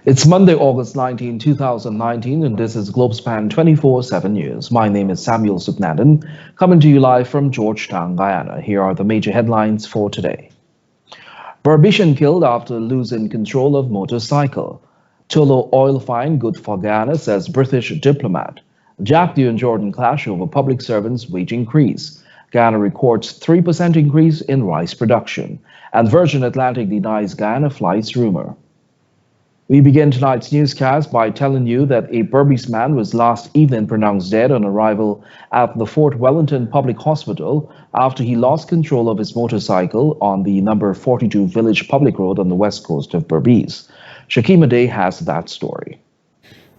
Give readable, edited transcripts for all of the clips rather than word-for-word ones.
It's Monday, August 19, 2019, and this is Globespan 24x7 News. My name is Samuel Suknaden, coming to you live from Georgetown, Guyana. Here are the major headlines for today. BERBICIAN killed after losing control of motorcycle. Tullow oil find good for Guyana, says British diplomat. JAGDEO and Jordan clash over public servants' wage increase. Guyana records 3% increase in rice production. And Virgin Atlantic denies Guyana flights rumor. We begin tonight's newscast by telling you that a Berbice man was last evening pronounced dead on arrival at the Fort Wellington Public Hospital after he lost control of his motorcycle on the number 42 Village Public Road on the west coast of Berbice. Shakima Day has that story.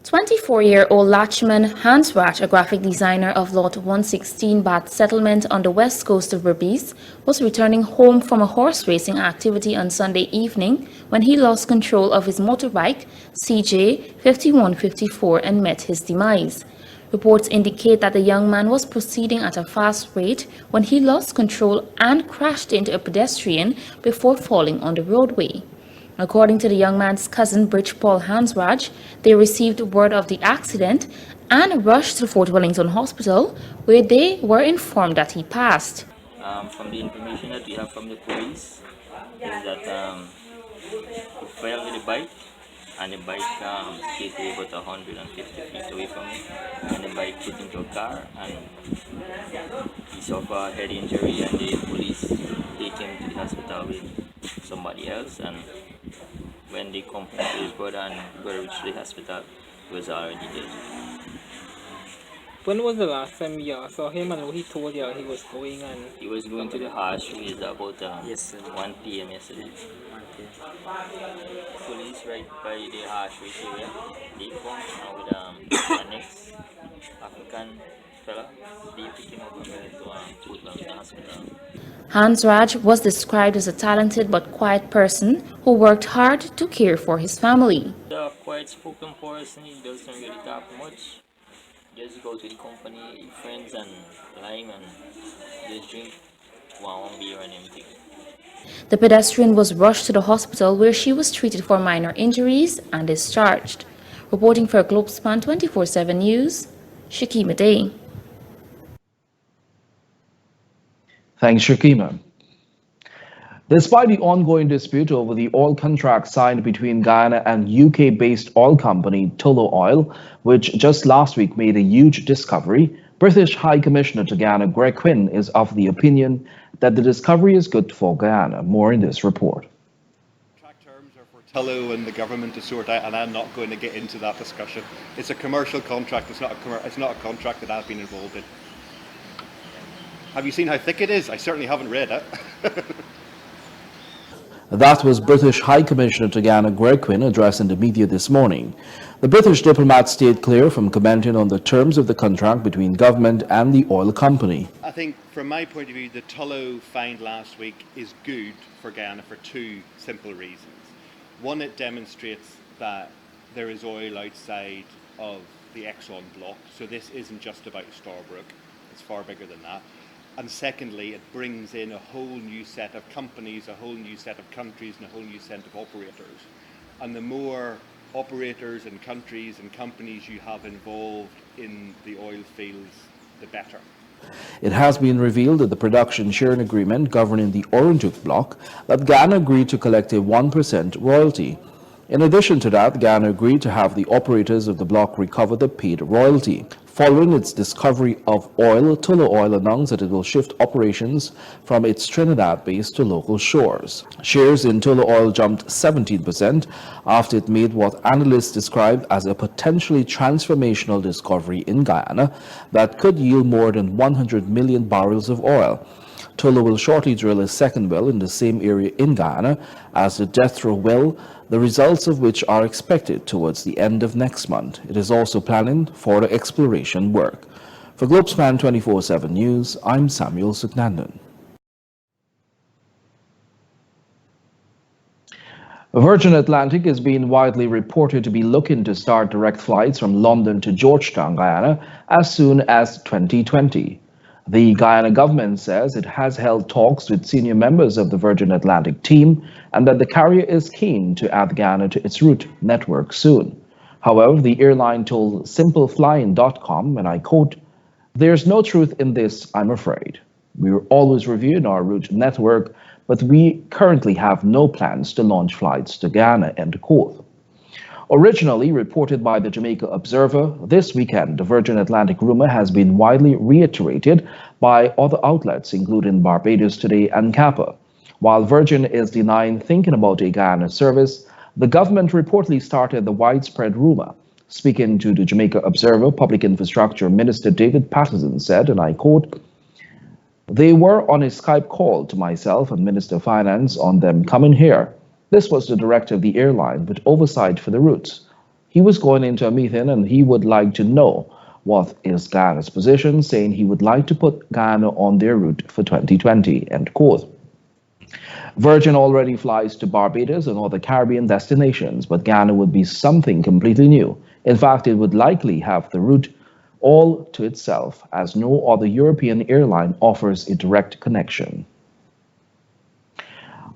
24-year-old Lachman Hansrach, a graphic designer of Lot 116 Bath Settlement on the west coast of Berbice, was returning home from a horse racing activity on Sunday evening when he lost control of his motorbike CJ 5154 and met his demise. Reports indicate that the young man was proceeding at a fast rate when he lost control and crashed into a pedestrian before falling on the roadway. According to the young man's cousin, Bridge Paul Hansrach, they received word of the accident and rushed to Fort Wellington Hospital, where they were informed that he passed. From the information that we have from the police, is that he fell with the bike, and the bike skated about 150 feet away from him, and the bike hit into a car, and he suffered a head injury, and the police take him to the hospital with somebody else, and when they come home to his brother and brother reached the hospital, he was already dead. When was the last time you saw him and he told you he was going? And he was going to the HUGH with about 1 p.m. yesterday. Police right by the HUGH area, they come with an ex-African fella. They picked him up and went to the hospital. Hansrach was described as a talented but quiet person who worked hard to care for his family. A quiet spoken person, he doesn't really talk much. Just go to the company, friends and lime and just drink one beer and everything. The pedestrian was rushed to the hospital where she was treated for minor injuries and discharged. Reporting for Globespan 24x7 News, Shakima Day. Thanks, Shakima. Despite the ongoing dispute over the oil contract signed between Guyana and UK-based oil company Tullow Oil, which just last week made a huge discovery, British High Commissioner to Guyana Greg Quinn is of the opinion that the discovery is good for Guyana. More in this report. Contract terms are for Tullow and the government to sort out, and I'm not going to get into that discussion. It's a commercial contract. It's not a contract that I've been involved in. Have you seen how thick it is? I certainly haven't read it. That was British High Commissioner to Guyana Greg Quinn addressing the media this morning. The British diplomat stayed clear from commenting on the terms of the contract between government and the oil company. I think from my point of view, the Tullow find last week is good for Guyana for two simple reasons. One, it demonstrates that there is oil outside of the Exxon block, so this isn't just about Starbrook, it's far bigger than that. And secondly, it brings in a whole new set of companies, a whole new set of countries, and a whole new set of operators. And the more operators and countries and companies you have involved in the oil fields, the better. It has been revealed that the production sharing agreement governing the Oranjuk block that Guyana agreed to collect a 1% royalty. In addition to that, Guyana agreed to have the operators of the block recover the paid royalty. Following its discovery of oil, Tullow Oil announced that it will shift operations from its Trinidad base to local shores. Shares in Tullow Oil jumped 17% after it made what analysts described as a potentially transformational discovery in Guyana that could yield more than 100 million barrels of oil. Tullow will shortly drill a second well in the same area in Guyana as the Death Row well, the results of which are expected towards the end of next month. It is also planning for the exploration work. For Globespan 24x7 News, I'm Samuel Suknaden. Virgin Atlantic is being widely reported to be looking to start direct flights from London to Georgetown, Guyana, as soon as 2020. The Guyana government says it has held talks with senior members of the Virgin Atlantic team and that the carrier is keen to add Guyana to its route network soon. However, the airline told simpleflying.com, and I quote, "There's no truth in this, I'm afraid. We are always reviewing our route network, but we currently have no plans to launch flights to Guyana," end quote. Originally reported by the Jamaica Observer, this weekend the Virgin Atlantic rumor has been widely reiterated by other outlets, including Barbados Today and Kappa. While Virgin is denying thinking about a Guyana service, the government reportedly started the widespread rumor. Speaking to the Jamaica Observer, Public Infrastructure Minister David Patterson said, and I quote, "They were on a Skype call to myself and Minister of Finance on them coming here. This was the director of the airline with oversight for the routes. He was going into a meeting and he would like to know what is Guyana's position, saying he would like to put Guyana on their route for 2020, end quote. Virgin already flies to Barbados and other Caribbean destinations, but Guyana would be something completely new. In fact, it would likely have the route all to itself, as no other European airline offers a direct connection.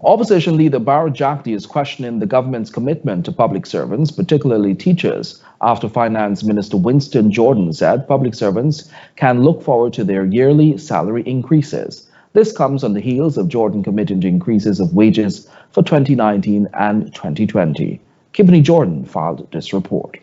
Opposition leader JAGDEO is questioning the government's commitment to public servants, particularly teachers, after Finance Minister Winston Jordan said public servants can look forward to their yearly salary increases. This comes on the heels of Jordan committing to increases of wages for 2019 and 2020. Kibney Jordan filed this report.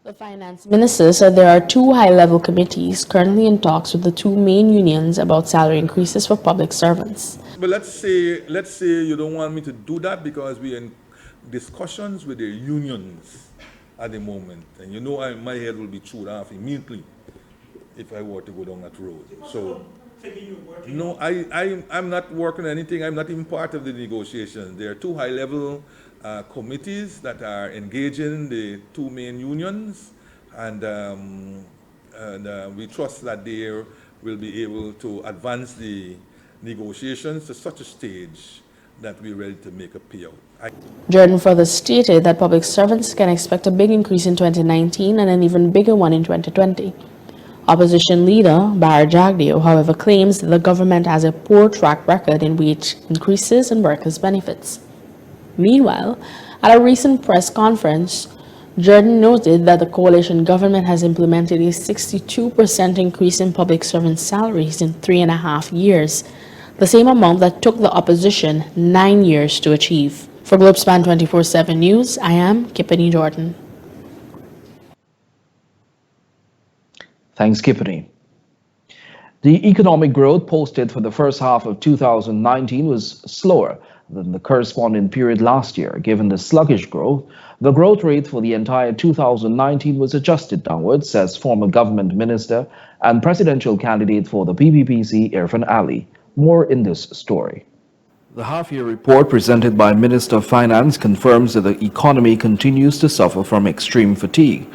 The finance minister said there are two high-level committees currently in talks with the two main unions about salary increases for public servants. But let's say you don't want me to do that because we're in discussions with the unions at the moment, and you know my head will be chewed off immediately if I were to go down that road. So, no, I'm not working on anything. I'm not even part of the negotiations. There are two high-level committees that are engaging the two main unions, and we trust that they will be able to advance the negotiations to such a stage that we're ready to make a payout. Jordan further stated that public servants can expect a big increase in 2019 and an even bigger one in 2020. Opposition leader JAGDEO, however, claims that the government has a poor track record in wage increases and workers' benefits. Meanwhile, at a recent press conference, Jordan noted that the coalition government has implemented a 62% increase in public servants' salaries in 3.5 years, the same amount that took the opposition 9 years to achieve. For Globespan 24x7 News, I am Kibney Jordan. Thanks, Kibney. The economic growth posted for the first half of 2019 was slower than the corresponding period last year. Given the sluggish growth, the growth rate for the entire 2019 was adjusted downwards, says former government minister and presidential candidate for the PPPC, Irfan Ali. More in this story. The half-year report presented by Minister of Finance confirms that the economy continues to suffer from extreme fatigue.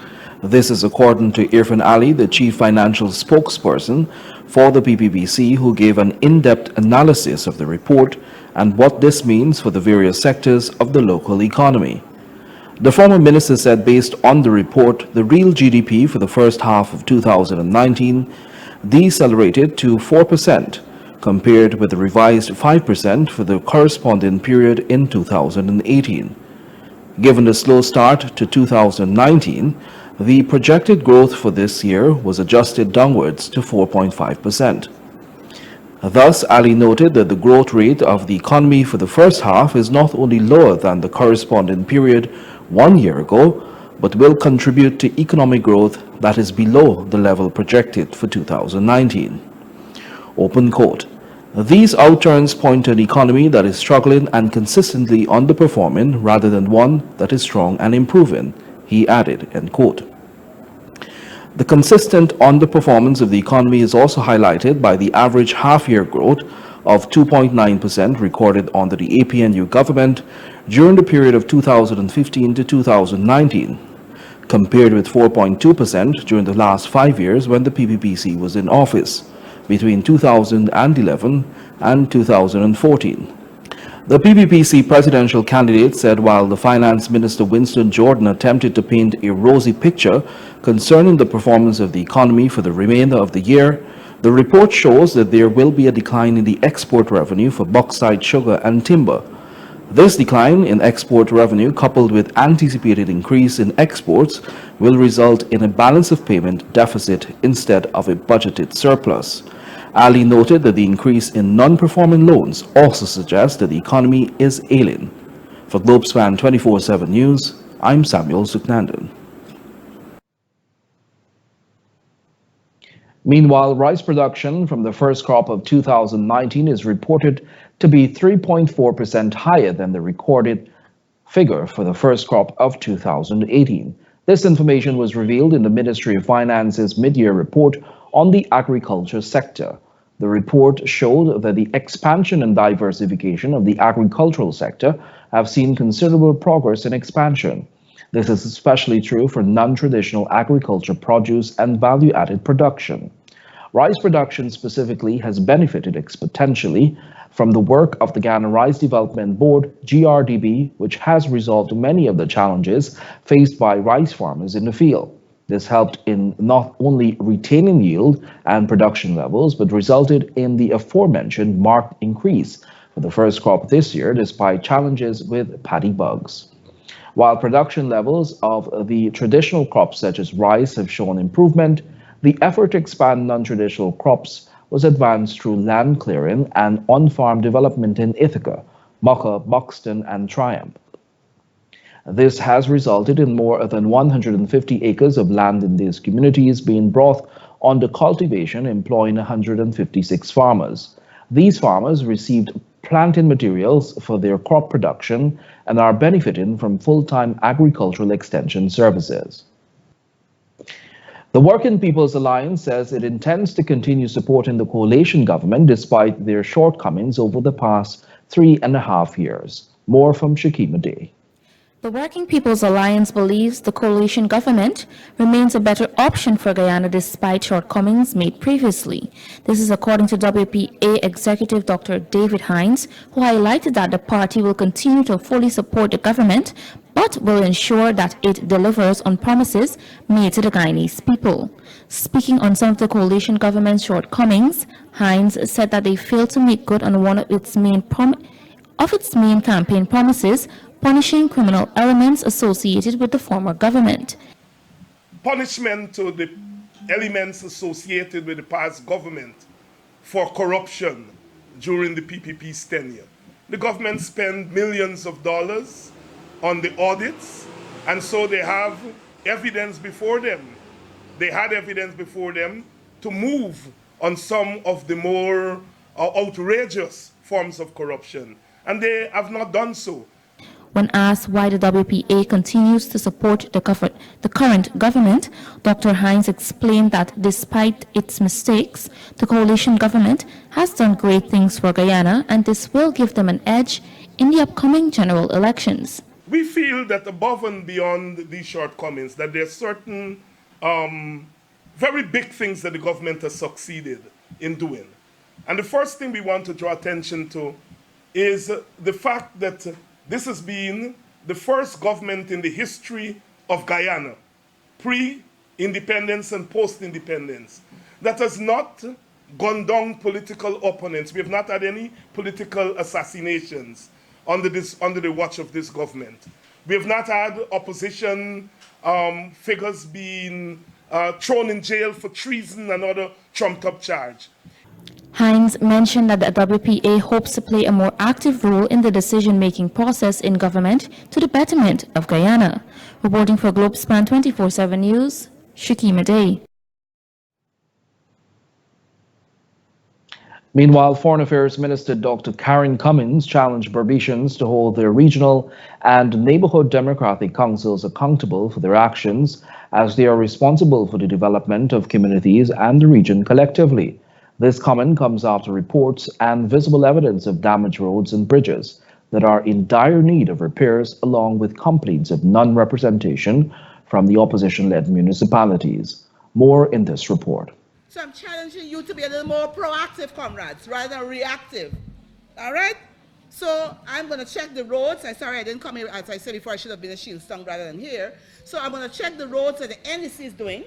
This is according to Irfan Ali, the chief financial spokesperson for the PPPC, who gave an in-depth analysis of the report and what this means for the various sectors of the local economy. The former minister said based on the report, the real GDP for the first half of 2019 decelerated to 4%, compared with the revised 5% for the corresponding period in 2018. Given the slow start to 2019, the projected growth for this year was adjusted downwards to 4.5%. Thus, Ali noted that the growth rate of the economy for the first half is not only lower than the corresponding period 1 year ago, but will contribute to economic growth that is below the level projected for 2019. Open quote. These outturns point to an economy that is struggling and consistently underperforming rather than one that is strong and improving, he added, end quote. The consistent underperformance of the economy is also highlighted by the average half-year growth of 2.9% recorded under the APNU government during the period of 2015 to 2019, compared with 4.2% during the last 5 years when the PPPC was in office, between 2011 and 2014. The PPPC presidential candidate said while the Finance Minister Winston Jordan attempted to paint a rosy picture concerning the performance of the economy for the remainder of the year, The report shows that there will be a decline in the export revenue for bauxite, sugar, and timber. This decline in export revenue, coupled with anticipated increase in exports, will result in a balance of payment deficit instead of a budgeted surplus. Ali noted that the increase in non-performing loans also suggests that the economy is ailing. For Globespan 24x7 News, I'm Samuel Suknandan. Meanwhile, rice production from the first crop of 2019 is reported to be 3.4% higher than the recorded figure for the first crop of 2018. This information was revealed in the Ministry of Finance's mid-year report on the agriculture sector. The report showed that the expansion and diversification of the agricultural sector have seen considerable progress in expansion. This is especially true for non-traditional agriculture produce and value-added production. Rice production specifically has benefited exponentially from the work of the Ghana Rice Development Board, GRDB, which has resolved many of the challenges faced by rice farmers in the field. This helped in not only retaining yield and production levels, but resulted in the aforementioned marked increase for the first crop this year, despite challenges with paddy bugs. While production levels of the traditional crops such as rice have shown improvement, the effort to expand non-traditional crops was advanced through land clearing and on-farm development in Ithaca, Mocha, Buxton, and Triumph. This has resulted in more than 150 acres of land in these communities being brought under cultivation, employing 156 farmers. These farmers received planting materials for their crop production and are benefiting from full-time agricultural extension services. The Working People's Alliance says it intends to continue supporting the coalition government despite their shortcomings over the past 3.5 years. More from Shakima Day. The Working People's Alliance believes the coalition government remains a better option for Guyana despite shortcomings made previously. This is according to WPA Executive Dr. David Hines, who highlighted that the party will continue to fully support the government, but will ensure that it delivers on promises made to the Guyanese people. Speaking on some of the coalition government's shortcomings, Hines said that they failed to make good on one of its main campaign promises, punishing criminal elements associated with the former government. Punishment to the elements associated with the past government for corruption during the PPP's tenure. The government spent millions of dollars on the audits, and so they have evidence before them. They had evidence before them to move on some of the more outrageous forms of corruption, and they have not done so. When asked why the WPA continues to support the current government, Dr. Hines explained that despite its mistakes, the coalition government has done great things for Guyana, and this will give them an edge in the upcoming general elections. We feel that above and beyond these shortcomings, that there are certain very big things that the government has succeeded in doing. And the first thing we want to draw attention to is the fact that this has been the first government in the history of Guyana, pre-independence and post-independence, that has not gunned down political opponents. We have not had any political assassinations under the watch of this government. We have not had opposition figures being thrown in jail for treason and other trumped-up charge. Hines mentioned that the WPA hopes to play a more active role in the decision-making process in government to the betterment of Guyana. Reporting for Globespan 24x7 News, Shakima Day. Meanwhile, Foreign Affairs Minister Dr. Karen Cummings challenged Berbicians to hold their regional and neighborhood democratic councils accountable for their actions, as they are responsible for the development of communities and the region collectively. This comment comes after reports and visible evidence of damaged roads and bridges that are in dire need of repairs, along with complaints of non-representation from the opposition-led municipalities. More in this report. So I'm challenging you to be a little more proactive, comrades, rather than reactive. All right? So I'm going to check the roads. I'm sorry I didn't come here, as I said before, I should have been a shield stung rather than here. So I'm going to check the roads that the NEC is doing,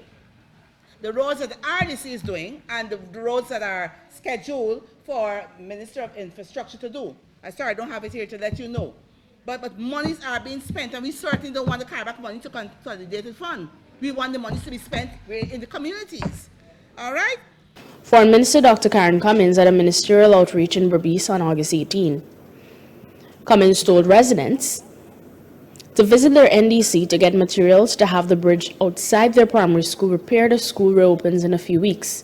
the roads that the RDC is doing and the roads that are scheduled for Minister of Infrastructure to do. I don't have it here to let you know. But monies are being spent, and we certainly don't want to carry back money to consolidated fund. We want the money to be spent in the communities. All right? Foreign Minister Dr. Karen Cummings at a ministerial outreach in Berbice on August 18. Cummings told residents to visit their NDC to get materials to have the bridge outside their primary school repaired as school reopens in a few weeks.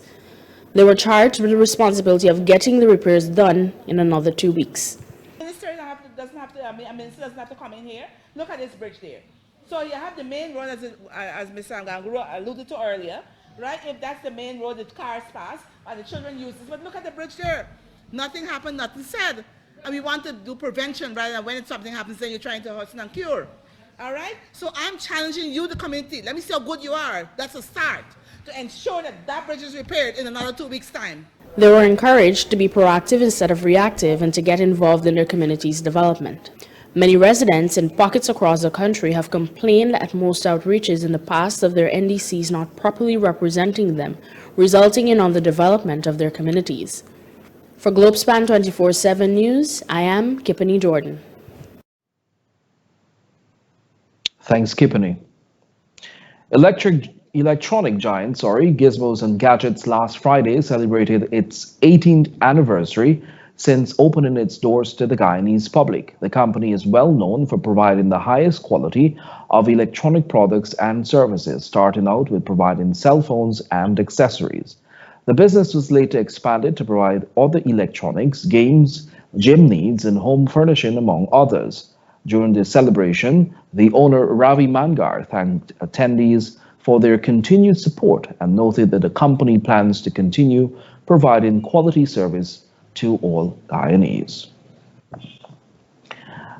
They were charged with the responsibility of getting the repairs done in another 2 weeks. Minister doesn't have to come in here. Look at this bridge there. So you have the main road, as Mr. Anganguru alluded to earlier, right? If that's the main road that cars pass and the children use this, but look at the bridge there. Nothing happened, nothing said. And we want to do prevention rather than when something happens, then you're trying to hasten and cure. All right? So I'm challenging you, the community. Let me see how good you are. That's a start to ensure that that bridge is repaired in another 2 weeks' time. They were encouraged to be proactive instead of reactive and to get involved in their community's development. Many residents in pockets across the country have complained at most outreaches in the past of their NDCs not properly representing them, resulting in underdevelopment of their communities. For Globespan 24x7 News, I am Kippany Jordan. Thanks, Kippany. Electronic giant, GIZMOS and Gadgets last Friday celebrated its 18th anniversary since opening its doors to the Guyanese public. The company is well known for providing the highest quality of electronic products and services, starting out with providing cell phones and accessories. The business was later expanded to provide other electronics, games, gym needs, and home furnishing, among others. During the celebration, the owner Ravi Mangar thanked attendees for their continued support and noted that the company plans to continue providing quality service to all Guyanese.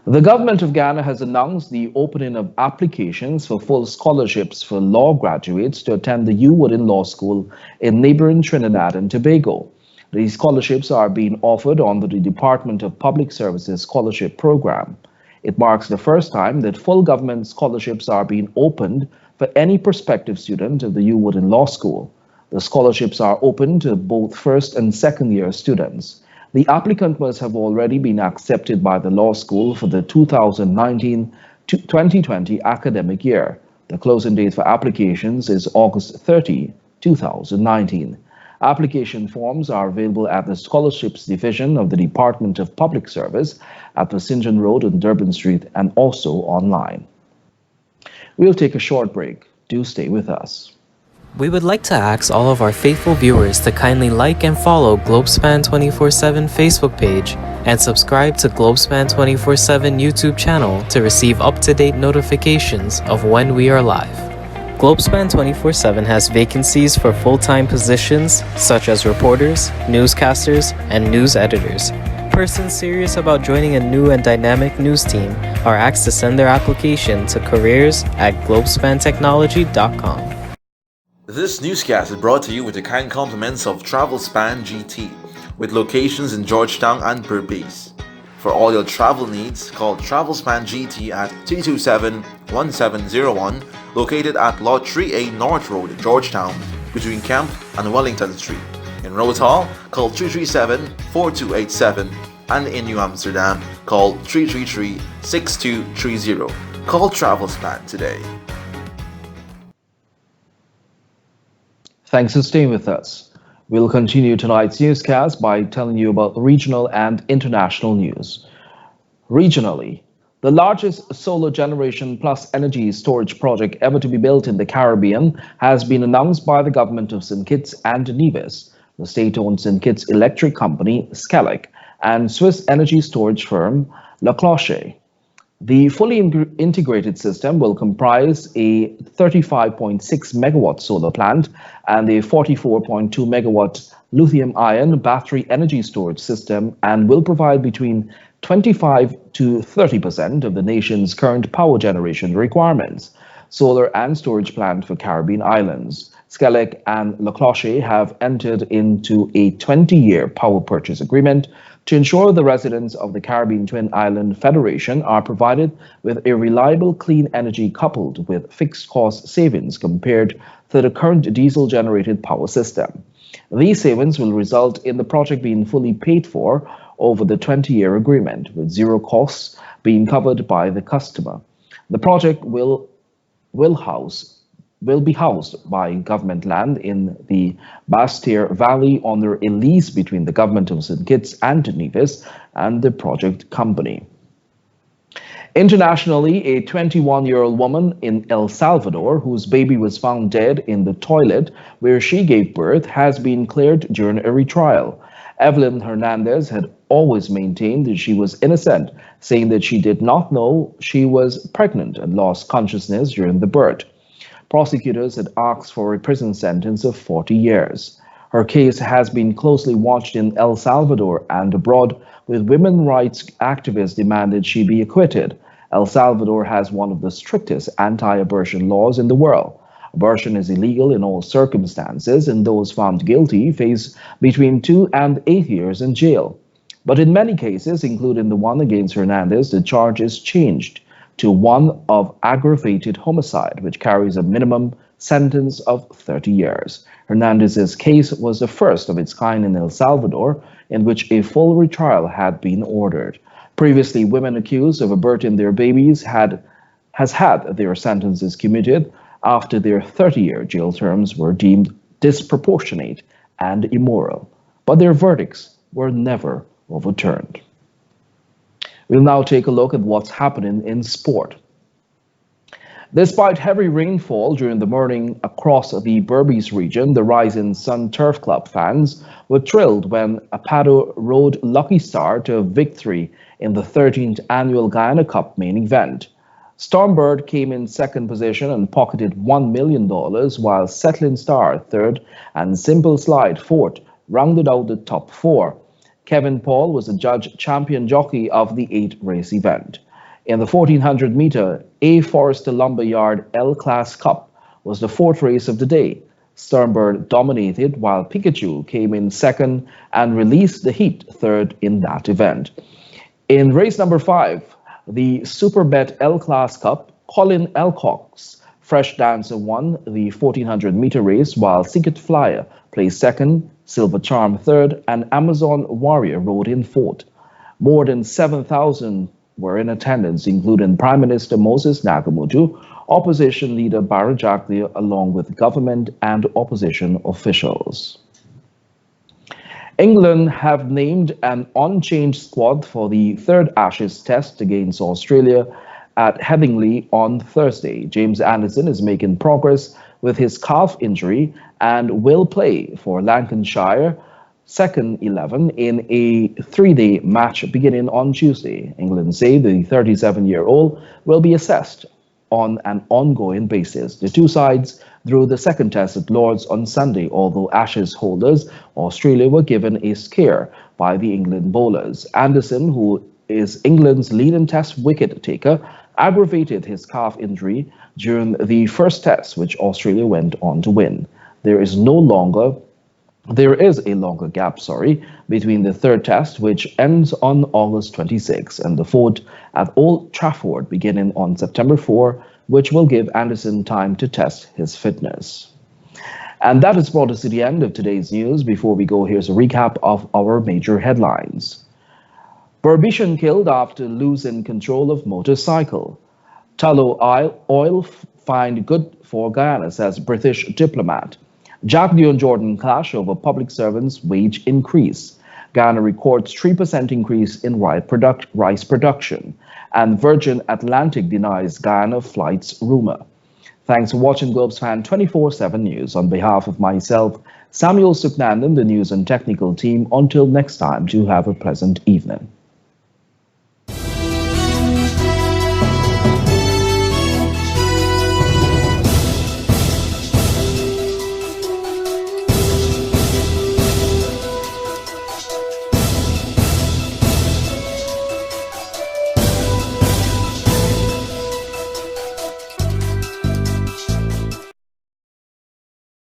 The government of Ghana has announced the opening of applications for full scholarships for law graduates to attend the UNCHANGED Law School in neighboring Trinidad and Tobago. These scholarships are being offered under the Department of Public Services Scholarship Program. It marks the first time that full government scholarships are being opened for any prospective student of the UNCHANGED Law School. The scholarships are open to both first and second year students. The applicant must have already been accepted by the law school for the 2019-2020 academic year. The closing date for applications is August 30, 2019. Application forms are available at the Scholarships Division of the Department of Public Service at Passington Road and Durban Street, and also online. We'll take a short break. Do stay with us. We would like to ask all of our faithful viewers to kindly like and follow Globespan 24x7 Facebook page and subscribe to Globespan 24x7 YouTube channel to receive up-to-date notifications of when we are live. Globespan 24x7 has vacancies for full-time positions such as reporters, newscasters, and news editors. Persons serious about joining a new and dynamic news team are asked to send their application to careers@globespantechnology.com. This newscast is brought to you with the kind compliments of TravelSpan GT, with locations in Georgetown and Berbice. For all your travel needs, call TravelSpan GT at 327-1701, located at Lot 3A North Road, Georgetown, between Camp and Wellington Street. In Rhodes Hall, call 337-4287, and in New Amsterdam, call 333-6230. Call TravelSpan today. Thanks for staying with us. We'll continue tonight's newscast by telling you about regional and international news. Regionally, the largest solar generation plus energy storage project ever to be built in the Caribbean has been announced by the government of St. Kitts and Nevis, the state-owned St. Kitts electric company, SCELEC, and Swiss energy storage firm, La Cloche. The fully integrated system will comprise a 35.6 megawatt solar plant and a 44.2 megawatt lithium-ion battery energy storage system, and will provide between 25 to 30% of the nation's current power generation requirements. Solar and storage plant for Caribbean islands. SCELEC and La Cloche have entered into a 20-year power purchase agreement to ensure the residents of the Caribbean Twin Island Federation are provided with a reliable, clean energy coupled with fixed cost savings compared to the current diesel-generated power system. These savings will result in the project being fully paid for over the 20-year agreement, with zero costs being covered by the customer. The project will be housed by government land in the Basseterre Valley under a lease between the government of St. Kitts and Nevis and the project company. Internationally, a 21-year-old woman in El Salvador whose baby was found dead in the toilet where she gave birth has been cleared during a retrial. Evelyn Hernandez had always maintained that she was innocent, saying that she did not know she was pregnant and lost consciousness during the birth. Prosecutors had asked for a prison sentence of 40 years. Her case has been closely watched in El Salvador and abroad, with women's rights activists demanded she be acquitted. El Salvador has one of the strictest anti-abortion laws in the world. Abortion is illegal in all circumstances, and those found guilty face between 2 and 8 years in jail. But in many cases, including the one against Hernandez, the charge is changed to one of aggravated homicide, which carries a minimum sentence of 30 years. Hernandez's case was the first of its kind in El Salvador, in which a full retrial had been ordered. Previously, women accused of aborting their babies has had their sentences commuted after their 30-year jail terms were deemed disproportionate and immoral, but their verdicts were never overturned. We'll now take a look at what's happening in sport. Despite heavy rainfall during the morning across the Berbice region, the Rising Sun Turf Club fans were thrilled when Apado rode Lucky Star to victory in the 13th annual Guyana Cup main event. Stormbird came in second position and pocketed $1 million, while Settling Star, third, and Simple Slide, fourth, rounded out the top four. Kevin Paul was the judge champion jockey of the 8-race event. In the 1400-meter A Forester Lumberyard L-Class Cup was the fourth race of the day. Stormbird dominated, while Pikachu came in second and Released the Heat third in that event. In race number 5, the Superbet L-Class Cup, Colin Elcock's Fresh Dancer won the 1400-meter race, while Secret Flyer placed second, Silver Charm third, and Amazon Warrior rode in fourth. More than 7,000 were in attendance, including Prime Minister Moses Nagamutu, Opposition Leader Barra Jagdeo, along with government and opposition officials. England have named an unchanged squad for the third Ashes test against Australia at Headingley on Thursday. James Anderson is making progress with his calf injury and will play for Lancashire second 11 in a 3-day match beginning on Tuesday. England say the 37-year-old will be assessed on an ongoing basis. The two sides drew the second test at Lord's on Sunday, although Ashes holders Australia were given a scare by the England bowlers. Anderson, who is England's leading test wicket taker, aggravated his calf injury during the first test, which Australia went on to win. There is a longer gap, between the third test, which ends on August 26, and the fourth at Old Trafford beginning on September 4, which will give Anderson time to test his fitness. And that has brought us to the end of today's news. Before we go, here's a recap of our major headlines. BERBICIAN killed after losing control of motorcycle. Tallow oil find good for Guyana, says British diplomat. JAGDEO and Jordan clash over public servants' wage increase. Guyana records 3% increase in rice production. And Virgin Atlantic denies Guyana flights rumor. Thanks for watching Globespan 24x7 News. On behalf of myself, Samuel Suknandan, the news and technical team, until next time, do have a pleasant evening.